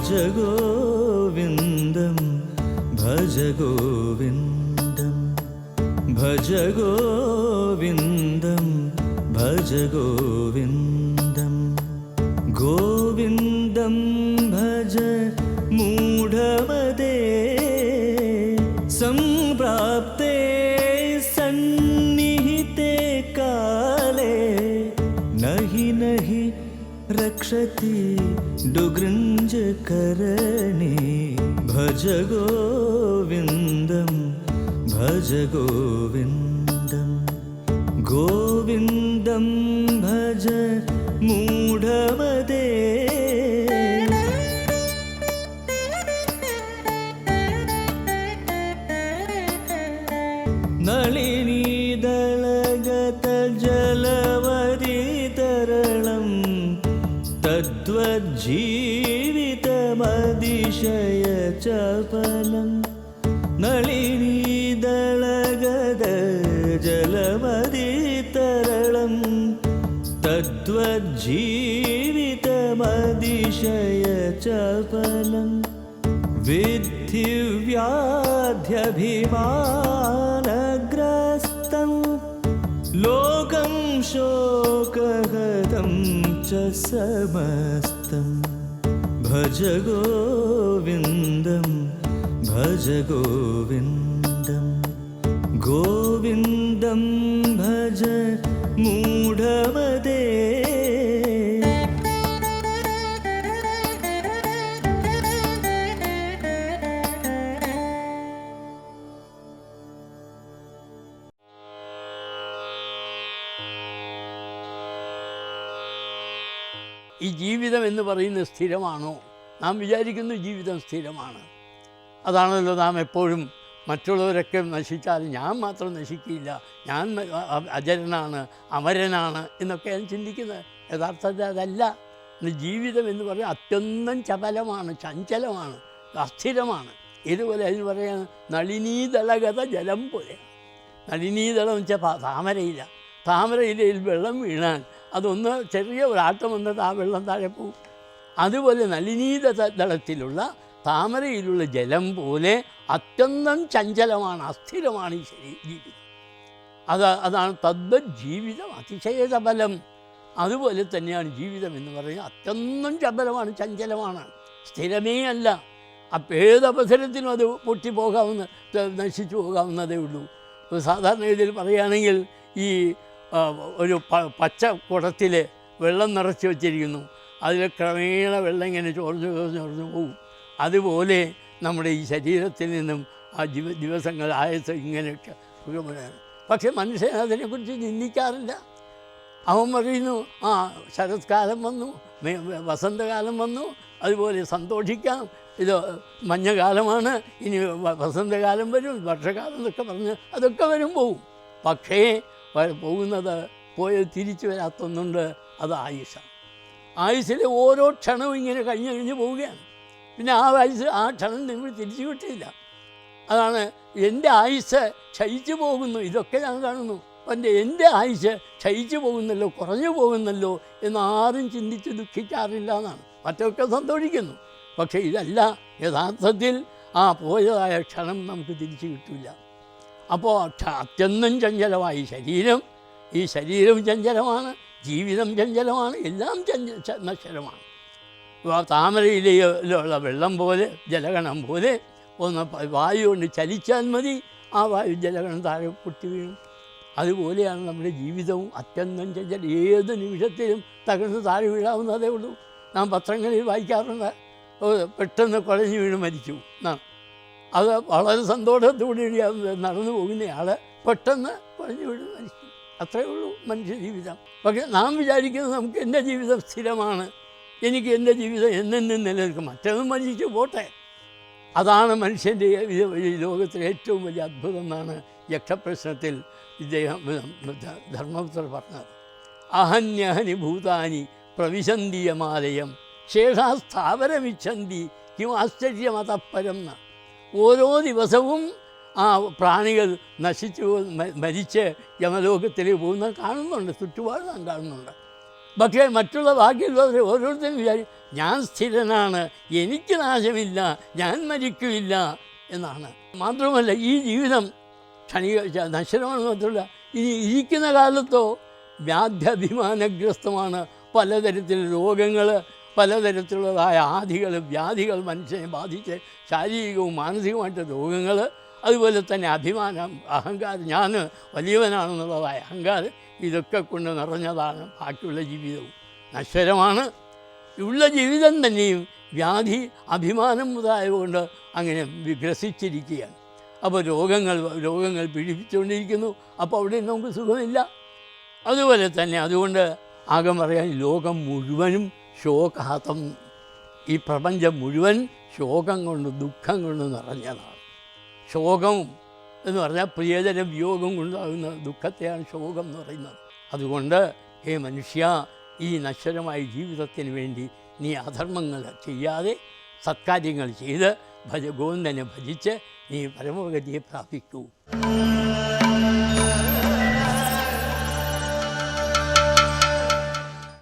ഭജ ഗോവിന്ദം ഭജ ഗോവിന്ദം ഭജ ഗോവിന്ദം ഭജ ഗോവിന്ദം ഗോവിന്ദം ഭജ മൂഢമതേ സംപ്രാപ്തേ സന്നിഹിതേ കാലേ നഹി നഹി രക്ഷതി ഡുഗൃഞ്ജകരണേ ഭജ ഗോവിന്ദം ഭജ ഗോവിന്ദം ഗോവിന്ദം ഭജ മൂഢമതേ നളിനീദളഗത ജലവതിതരളം തദ്വജ്ജീവിതമതിശയ ചപലം നളിനീദളഗത ജലവതിതരളം തദ്വജ്ജീവിതമതിശയ ചപലം വിദ്ധി വ്യാധ്യഭിമാനഗ്രസ്തം ലോകം ശോകഹതം ച സമസ്തം ഭജ ഗോവിന്ദം ഭജ ഗോവിന്ദം ഗോവിന്ദം ഭജ മൂഢമതേ ഈ ജീവിതം എന്ന് പറയുന്നത് സ്ഥിരമാണോ? നാം വിചാരിക്കുന്നു ജീവിതം സ്ഥിരമാണ്. അതാണല്ലോ നാം എപ്പോഴും മറ്റുള്ളവരൊക്കെ നശിച്ചാൽ ഞാൻ മാത്രം നശിക്കില്ല, ഞാൻ അജരനാണ്, അമരനാണ് എന്നൊക്കെ ഞാൻ ചിന്തിക്കുന്നത്. യഥാർത്ഥത്തിൽ അതല്ല. ജീവിതം എന്ന് പറയുന്നത് അത്യന്തം ചപലമാണ്, ചഞ്ചലമാണ്, അസ്ഥിരമാണ്. ഇതുപോലെ അതിന് പറയുകയാണ് നളിനീദളഗത ജലം പോലെയാണ്. നളിനീദളം എന്ന് വെച്ചാൽ താമരയില. താമരയിലയിൽ വെള്ളം വീണാൽ അതൊന്ന് ചെറിയ ഒരാട്ടം വന്നിട്ട് ആ വെള്ളം താഴെ പോകും. അതുപോലെ നളിനീദളത്തിലുള്ള താമരയിലുള്ള ജലം പോലെ അത്യന്തം ചഞ്ചലമാണ്, അസ്ഥിരമാണ് ഈ ജീവിതം. അതാണ് തദ്വത് ജീവിതം അതിശയ ചപലം. അതുപോലെ തന്നെയാണ് ജീവിതം എന്ന് പറയുന്നത്. അത്യന്തം ചപലമാണ്, ചഞ്ചലമാണ്, സ്ഥിരമേ അല്ല. അപ്പം ഏതവസരത്തിനും അത് പൊട്ടിപ്പോകാവുന്ന, നശിച്ചു പോകാവുന്നതേ ഉള്ളൂ. സാധാരണ ഇതിൽ പറയുകയാണെങ്കിൽ ഈ ഒരു പച്ച കുടത്തിൽ വെള്ളം നിറച്ച് വച്ചിരിക്കുന്നു, അതിൽ ക്രമേണ വെള്ളം ഇങ്ങനെ ചോർന്ന് പോകും. അതുപോലെ നമ്മുടെ ഈ ശരീരത്തിൽ നിന്നും ആ ദിവസങ്ങൾ ആയസ് ഇങ്ങനെയൊക്കെ സുഖമാണ്. പക്ഷെ മനുഷ്യൻ അതിനെക്കുറിച്ച് ചിന്തിക്കാറില്ല. അവൻ പറയുന്നു ആ ശരത്കാലം വന്നു, വസന്തകാലം വന്നു, അതുപോലെ സന്തോഷിക്കാം, ഇത് മഞ്ഞകാലമാണ്, ഇനി വസന്തകാലം വരും, വർഷകാലം എന്നൊക്കെ പറഞ്ഞ് അതൊക്കെ വരും പോവും. പക്ഷേ പോകുന്നത് പോയത് തിരിച്ചു വരാത്തൊന്നുണ്ട്, അത് ആയുസ്സാണ്. ആയുസ്സിലെ ഓരോ ക്ഷണവും ഇങ്ങനെ കഴിഞ്ഞ് പോവുകയാണ്. പിന്നെ ആ ആയുസ് ആ ക്ഷണം നിങ്ങൾ തിരിച്ചു കിട്ടിയില്ല. അതാണ് എൻ്റെ ആയുസ് ക്ഷയിച്ചു പോകുന്നു. ഇതൊക്കെ ഞാൻ കാണുന്നു. എൻ്റെ ആയുസ് ക്ഷയിച്ചു പോകുന്നല്ലോ, കുറഞ്ഞു പോകുന്നല്ലോ എന്നാരും ചിന്തിച്ച് ദുഃഖിക്കാറില്ല എന്നാണ്. മറ്റൊക്കെ സന്തോഷിക്കുന്നു. പക്ഷേ ഇതല്ല യഥാർത്ഥത്തിൽ ആ പോയതായ ക്ഷണം നമുക്ക് തിരിച്ചു കിട്ടില്ല. അപ്പോൾ അത്യന്തം ചഞ്ചലമായി ശരീരം, ഈ ശരീരം ചഞ്ചലമാണ്, ജീവിതം ചഞ്ചലമാണ്, എല്ലാം നശ്വരമാണ്. താമരയിലുള്ള വെള്ളം പോലെ, ജലഗണം പോലെ ഒന്ന് വായു കൊണ്ട് ചലിച്ചാൽ മതി, ആ വായു ജലഗണം താഴെ പൊട്ടി വീഴും. അതുപോലെയാണ് നമ്മുടെ ജീവിതവും അത്യന്തം ചഞ്ചലം. ഏത് നിമിഷത്തിലും തകർന്ന് താഴെ വീഴാവുന്നതേ ഉള്ളൂ. നാം പത്രങ്ങളിൽ വായിക്കാറുണ്ട്, പെട്ടെന്ന് കുഴഞ്ഞു വീണ് മരിച്ചു എന്നാണ്. അത് വളരെ സന്തോഷത്തോടെ നടന്നു പോകുന്നയാൾ പെട്ടെന്ന് കുഴഞ്ഞു വീണ് മരിച്ചു. അത്രയേ ഉള്ളൂ മനുഷ്യ ജീവിതം. പക്ഷേ നാം വിചാരിക്കുന്നത് നമുക്ക് എൻ്റെ ജീവിതം സ്ഥിരമാണ്, എനിക്ക് എൻ്റെ ജീവിതം എന്നെന്നും നിലനിൽക്കും, മറ്റൊന്നും മരിച്ചു പോട്ടെ. അതാണ് മനുഷ്യൻ്റെ ഈ ലോകത്തിലെ ഏറ്റവും വലിയ അത്ഭുതം എന്നാണ് യക്ഷപ്രശ്നത്തിൽ ഇദ്ദേഹം ധർമ്മപുത്രർ പറഞ്ഞത്. അഹന്യഹനി ഭൂതാനി പ്രവിശന്തിയമാലയം ശേഷാസ്ഥാവരമിച്ഛന്തി കിം ആശ്ചര്യമതപ്പരം എന്നാണ്. ഓരോ ദിവസവും ആ പ്രാണികൾ നശിച്ചു മരിച്ച് യമലോകത്തിലേക്ക് പോകുന്നത് കാണുന്നുണ്ട്, ചുറ്റുപാട് നാം കാണുന്നുണ്ട്. പക്ഷേ മറ്റുള്ള ബാക്കിയുള്ളവർ ഓരോരുത്തരും വിചാരിക്കും ഞാൻ സ്ഥിരനാണ്, എനിക്ക് നാശമില്ല, ഞാൻ മരിക്കില്ല എന്നാണ്. മാത്രമല്ല ഈ ജീവിതം നശ്വരമാണ്. മാത്രമല്ല ഇനി ഇരിക്കുന്ന കാലത്തോ വ്യാധ്യഭിമാനഗ്രസ്തമാണ്. പലതരത്തിലുള്ള രോഗങ്ങൾ, പലതരത്തിലുള്ളതായ ആധികൾ, വ്യാധികൾ മനുഷ്യനെ ബാധിച്ച് ശാരീരികവും മാനസികമായിട്ട് രോഗങ്ങൾ, അതുപോലെ തന്നെ അഭിമാനം, അഹങ്കാരം, ഞാൻ വലിയവനാണെന്നുള്ളതായ അഹങ്കാരം, ഇതൊക്കെ കൊണ്ട് നിറഞ്ഞതാണ് ബാക്കിയുള്ള ജീവിതവും. നശ്വരമാണ്. ഉള്ള ജീവിതം തന്നെയും വ്യാധി, അഭിമാനം മുതലായതുകൊണ്ട് അങ്ങനെ വിഗ്രസിച്ചിരിക്കുകയാണ്. അപ്പോൾ രോഗങ്ങൾ പീഡിപ്പിച്ചുകൊണ്ടിരിക്കുന്നു. അപ്പോൾ അവിടെ നമുക്ക് സുഖമില്ല. അതുപോലെ തന്നെ അതുകൊണ്ട് ആകെ പറയാൻ ലോകം മുഴുവനും ശോകാതം, ഈ പ്രപഞ്ചം മുഴുവൻ ശോകം കൊണ്ട്, ദുഃഖം കൊണ്ട് നിറഞ്ഞതാണ്. ശോകം എന്ന് പറഞ്ഞാൽ പ്രിയജന വിയോഗം കൊണ്ടാകുന്ന ദുഃഖത്തെയാണ് ശോകം എന്ന് പറയുന്നത്. അതുകൊണ്ട് ഹേ മനുഷ്യ, ഈ നശ്വരമായ ജീവിതത്തിന് വേണ്ടി നീ അധർമ്മങ്ങൾ ചെയ്യാതെ സത്കാര്യങ്ങൾ ചെയ്ത് ഗോവിന്ദനെ ഭജിച്ച് നീ പരമഗതിയെ പ്രാപിക്കൂ.